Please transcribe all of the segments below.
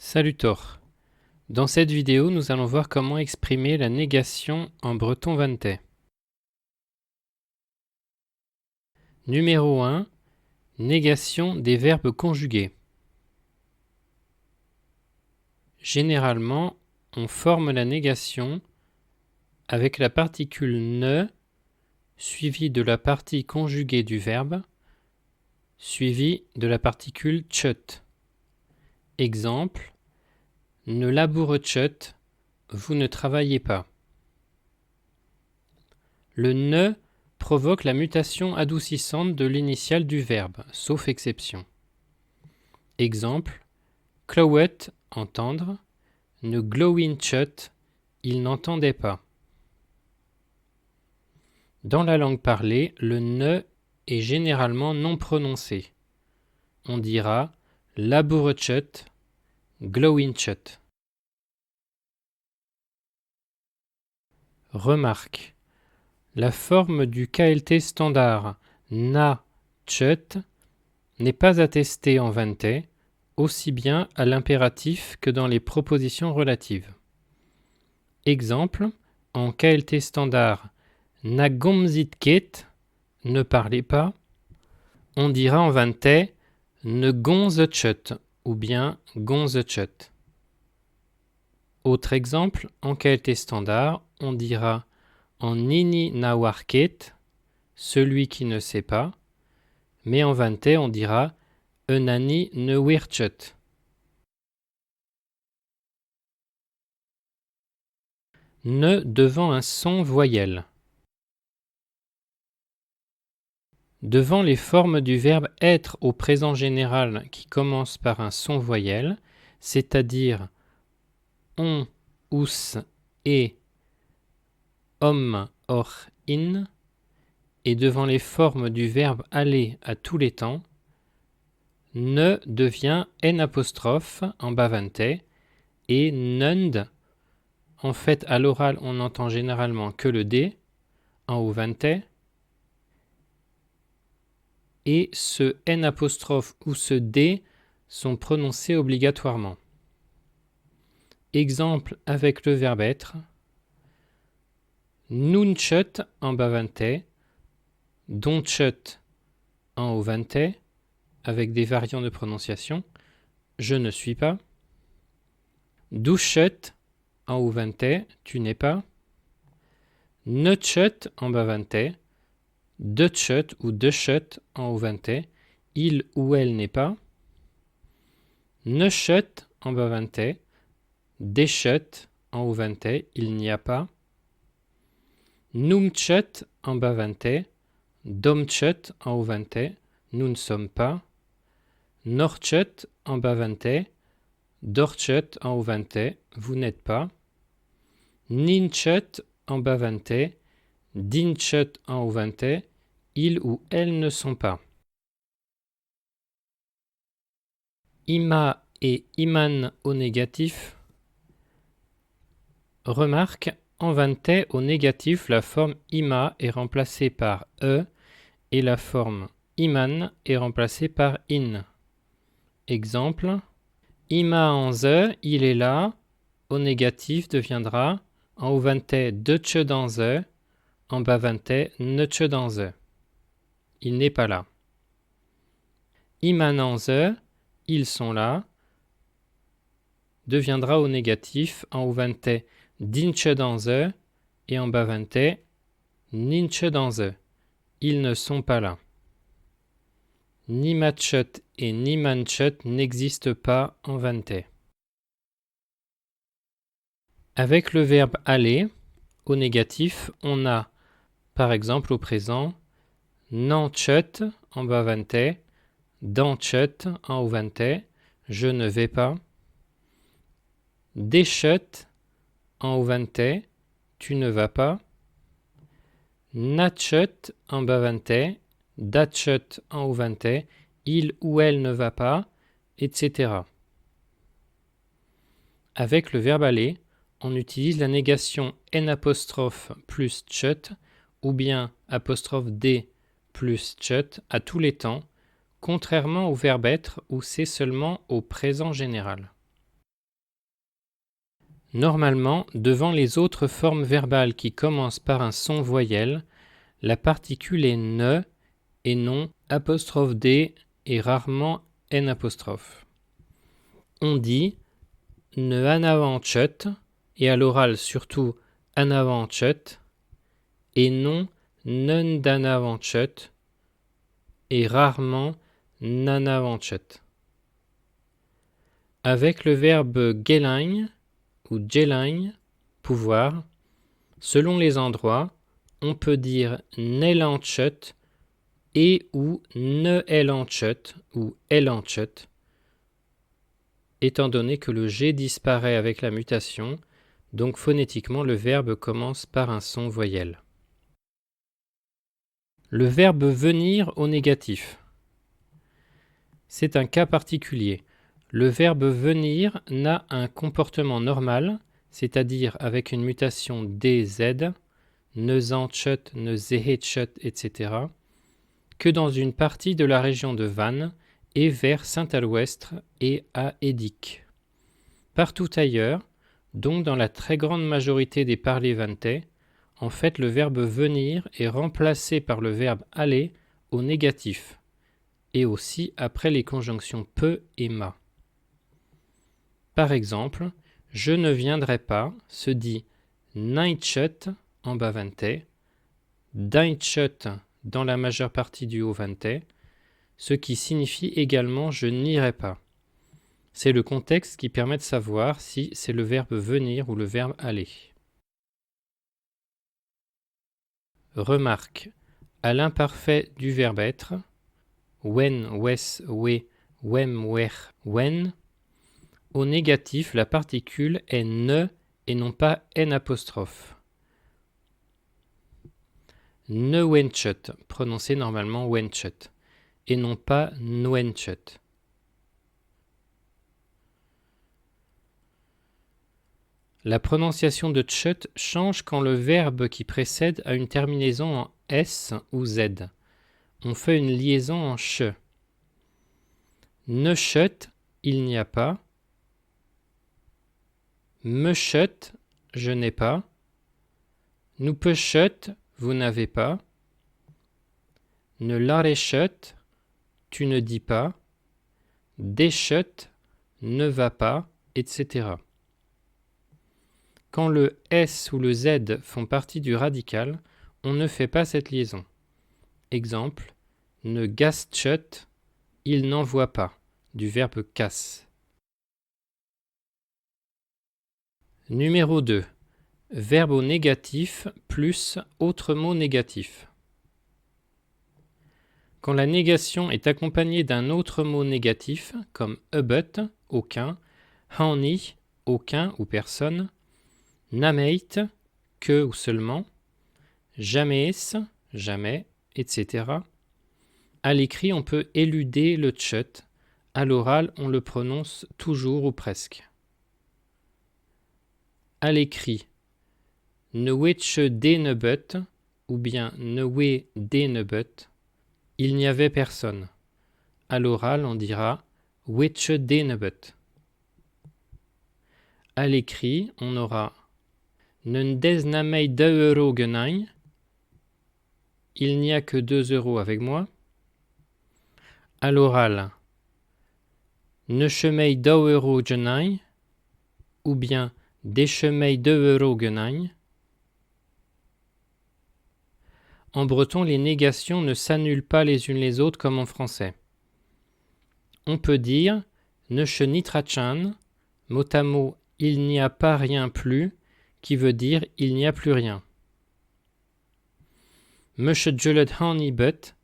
Salutor. Dans cette vidéo, nous allons voir comment exprimer la négation en breton vantais. Numéro 1. Négation des verbes conjugués. Généralement, on forme la négation avec la particule ne suivie de la partie conjuguée du verbe suivie de la particule tchut. Exemple: ne laboure tchut, vous ne travaillez pas. Le ne provoque la mutation adoucissante de l'initiale du verbe, sauf exception. Exemple: Clywed, entendre, ne glowin tchut, il n'entendait pas. Dans la langue parlée, le ne est généralement non prononcé. On dira laboure tchut, glowin tchut. Remarque: la forme du KLT standard na tchut n'est pas attestée en vantais, aussi bien à l'impératif que dans les propositions relatives. Exemple: en KLT standard na gomzit-ket, ne parlez pas, on dira en vantais ne gonze tchut ou bien gonze tchut. Autre exemple, en KLT standard, on dira en nini na warket, celui qui ne sait pas, mais en vantais on dira enani ne wirtchut. Ne devant un son voyelle. Devant les formes du verbe être au présent général qui commence par un son voyelle, c'est-à-dire on, ous, et, homme, or, in, et devant les formes du verbe aller à tous les temps, ne devient n' en bas vantais, et nund, en fait à l'oral on n'entend généralement que le d, en haut vantais, et ce n' ou ce d sont prononcés obligatoirement. Exemple avec le verbe être: nun tchut en bas vantais, don tchut en haut vantais, avec des variants de prononciation, je ne suis pas, du tchut en haut vantais, tu n'es pas, ne tchut en bas vantais, de tchut ou de tchut en haut vantais, il ou elle n'est pas, ne tchut en bas vantais, des tchut en haut vantais, il n'y a pas, num tchut en bas vantais, dom tchut en haut vantais, nous ne sommes pas, nor tchut en bas vantais, dor tchut en haut vantais, vous n'êtes pas, nin tchut en bas vantais, din tchut en haut vantais, ils ou elles ne sont pas. Ima et iman au négatif. Remarque, en vantais au négatif, la forme ima est remplacée par e et la forme iman est remplacée par in. Exemple: ima en ze, il est là, au négatif deviendra en haut vantais de tche dans ze, en bas vantais ne tche dans ze. Il n'est pas là. Iman en ze, ils sont là, deviendra au négatif en haut vantais din tche dans ze et en bas vantais nin tche dans ze. Ils ne sont pas là. Ni matchut et ni manchut n'existent pas en vantais. Avec le verbe aller, au négatif, on a, par exemple au présent, nanchut en bas vantais, danchut en haut vantais, je ne vais pas, deschut en haut vantais, tu ne vas pas, natchut en bas vantais, datchut en haut vantais, il ou elle ne va pas, etc. Avec le verbe aller, on utilise la négation n' plus tchut ou bien '' plus tchut à tous les temps, contrairement au verbe être où c'est seulement au présent général. Normalement, devant les autres formes verbales qui commencent par un son voyelle, la particule est ne et non apostrophe d et rarement n apostrophe. On dit ne anavanchut et à l'oral surtout anavanchut et non nundanavanchut et rarement nanavanchut. Avec le verbe gelain ou gelain, pouvoir, selon les endroits, on peut dire nelanchut et ou ne elanchut ou elanchut, étant donné que le G disparaît avec la mutation, donc phonétiquement le verbe commence par un son voyelle. Le verbe venir au négatif. C'est un cas particulier. Le verbe venir n'a un comportement normal, c'est-à-dire avec une mutation DZ, ne zanchut, ne zehetchut, etc., que dans une partie de la région de Vannes et vers Saint-Aloüstre et à Édic. Partout ailleurs, donc dans la très grande majorité des parlers vantais, en fait le verbe venir est remplacé par le verbe aller au négatif, et aussi après les conjonctions peut et ma. Par exemple, je ne viendrai pas se dit neintchut en bas vantais, deinchut dans la majeure partie du haut vantais, ce qui signifie également je n'irai pas. C'est le contexte qui permet de savoir si c'est le verbe venir ou le verbe aller. Remarque, à l'imparfait du verbe être, wen, wes, we, wem, wer, wen, au négatif, la particule est ne et non pas n apostrophe. Ne wenchut, prononcé normalement wenchut, et non pas noenchut. La prononciation de chut change quand le verbe qui précède a une terminaison en s ou z. On fait une liaison en ch. Ne chut, il n'y a pas. Me chut, je n'ai pas. Nous peut chut, vous n'avez pas. Ne lare chut, tu ne dis pas. Des chut, ne va pas, etc. Quand le S ou le Z font partie du radical, on ne fait pas cette liaison. Exemple, ne gastchut, il n'envoie pas, du verbe casse. Numéro 2. Verbe au négatif plus autre mot négatif. Quand la négation est accompagnée d'un autre mot négatif, comme ebut, aucun, haoni, aucun ou personne, nameit, que ou seulement, jamais, jamais, etc. À l'écrit, on peut éluder le tchut. À l'oral, on le prononce toujours ou presque. À l'écrit, ne wetche denebut ou bien ne we denebut, il n'y avait personne. À l'oral, on dira wetche denebut. À l'écrit, on aura Nundes namei 2 € genain. Il n'y a que 2 € avec moi. À l'oral, ne chemei 2 € genain ou bien des chemei 2 € genain. En breton, les négations ne s'annulent pas les unes les autres comme en français. On peut dire ne che nitrachan, mot à mot, il n'y a pas rien plus, qui veut dire il n'y a plus rien. Meche djelet hani but,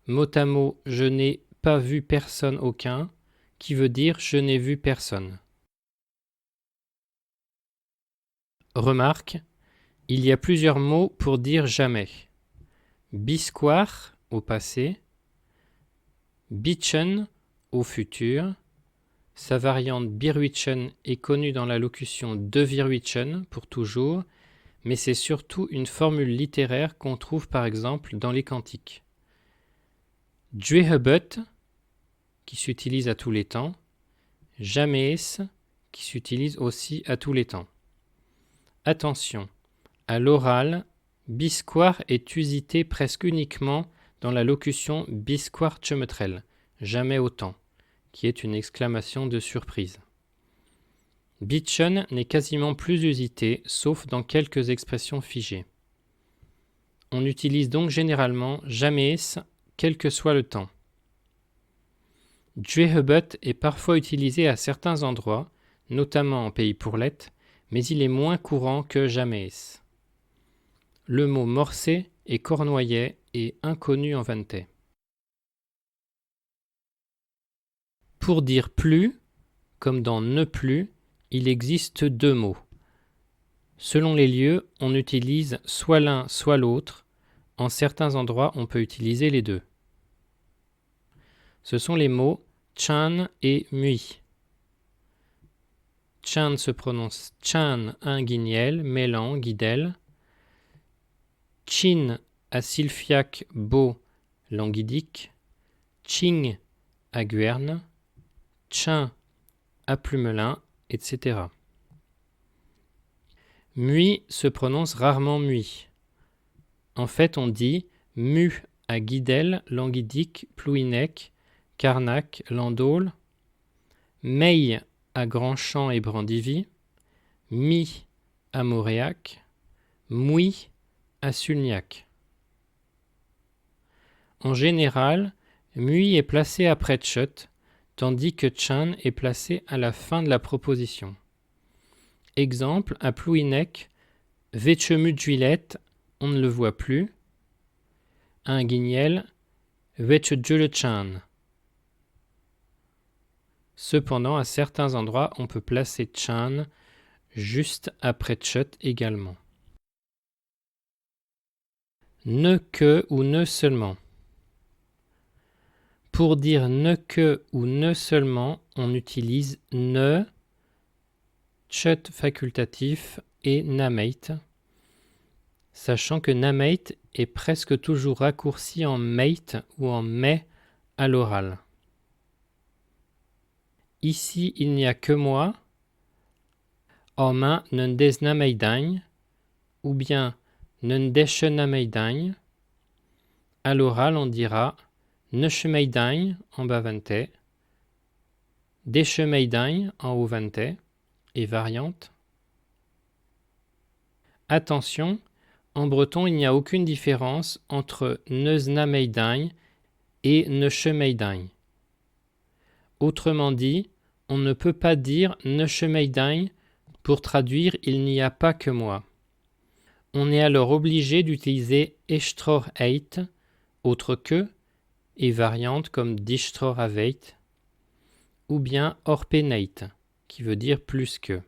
mot à mot, je n'ai pas vu personne aucun, qui veut dire je n'ai vu personne. Remarque, il y a plusieurs mots pour dire jamais. Bisquar au passé, bitchen au futur. Sa variante birwitchen est connue dans la locution de virwitchen pour toujours, mais c'est surtout une formule littéraire qu'on trouve par exemple dans les cantiques. Djehebut, qui s'utilise à tous les temps, jamais, qui s'utilise aussi à tous les temps. Attention, à l'oral, bisquar est usité presque uniquement dans la locution bisquar tchemetrel, jamais autant, qui est une exclamation de surprise. Bitchen n'est quasiment plus usité, sauf dans quelques expressions figées. On utilise donc généralement jamais, quel que soit le temps. Djehebet est parfois utilisé à certains endroits, notamment en pays pourlette, mais il est moins courant que jamais. Le mot morcé est cornoyer et inconnu en Vantais. Pour dire plus, comme dans ne plus, il existe deux mots. Selon les lieux, on utilise soit l'un soit l'autre. En certains endroits, on peut utiliser les deux. Ce sont les mots chan et mui. Chan se prononce chan, un guignel, mêlant, guidel. Chin à Sylphiac, beau, languidique. Ching à Guerne. Chin à Plumelin, etc. Mui se prononce rarement mui. En fait, on dit mu à Guidel, Languidic, Plouhinec, Carnac, Landaules, Meille à Grandchamp et Brandivy, mi à Mauréac, moui à Sulniac. En général, mui est placé après tchot, tandis que chan est placé à la fin de la proposition. Exemple, à Plouhinec, Vetchemu d'huilette, on ne le voit plus. Un guignel, Vetchedjulechan. Cependant, à certains endroits, on peut placer chan juste après tchot également. Ne que ou ne seulement. Pour dire ne que ou ne seulement, on utilise ne, tchot facultatif et nameit, sachant que nameit est presque toujours raccourci en meit ou en mais à l'oral. Ici, il n'y a que moi, Oma nendes nameidagne, ou bien nendeche nameidagne. À l'oral, on dira nechemeidagne en bas vantais, dechemeidagne en haut vantais, et variante. Attention, en breton, il n'y a aucune différence entre neuznameidagne et nechemeidagne. Autrement dit, on ne peut pas dire nechemeidagne pour traduire il n'y a pas que moi. On est alors obligé d'utiliser eshtror eit, autre que, et variante comme dishtror aveit, ou bien orpeneit, qui veut dire plus que.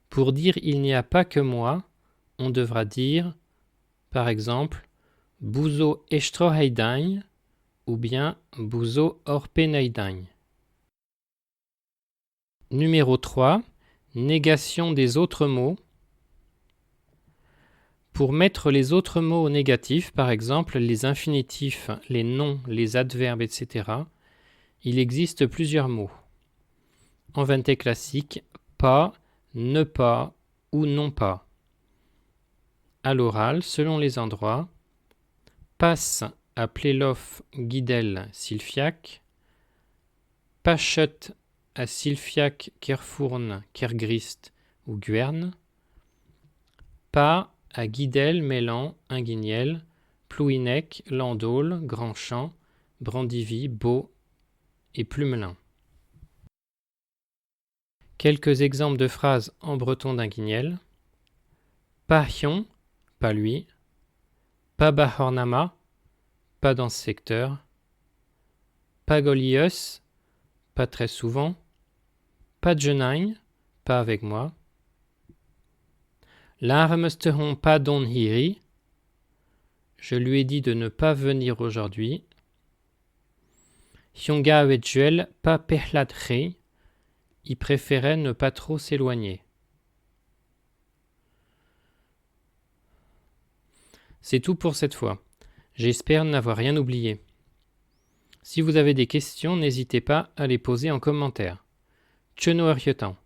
Pour dire il n'y a pas que moi, on devra dire, par exemple, buzo eshtroheidagne ou bien buzo orpeneidagne. Numéro 3. Négation des autres mots. Pour mettre les autres mots au négatif, par exemple les infinitifs, les noms, les adverbes, etc., il existe plusieurs mots. En vantais classique, pas, ne pas ou non pas. À l'oral, selon les endroits, passe à Plélof, Guidel, Sylphiac, pachet à Sylphiac, Kerfourne, Kergrist ou Guerne, pas à Guidel, Mélan, Inguignel, Plouhinec, Landaules, Grandchamp, Brandivy, Beau et Plumelin. Quelques exemples de phrases en breton d'Inguignel. Pahion, pas lui. Pas Bahornama, pas dans ce secteur. Pagolius, pas très souvent. Pas de Genagne, pas avec moi. L'armesteron pas don hiri. Je lui ai dit de ne pas venir aujourd'hui. Hyonga Wedjuel pas pehladre. Il préférait ne pas trop s'éloigner. C'est tout pour cette fois. J'espère n'avoir rien oublié. Si vous avez des questions, n'hésitez pas à les poser en commentaire. Tcheno Arietan.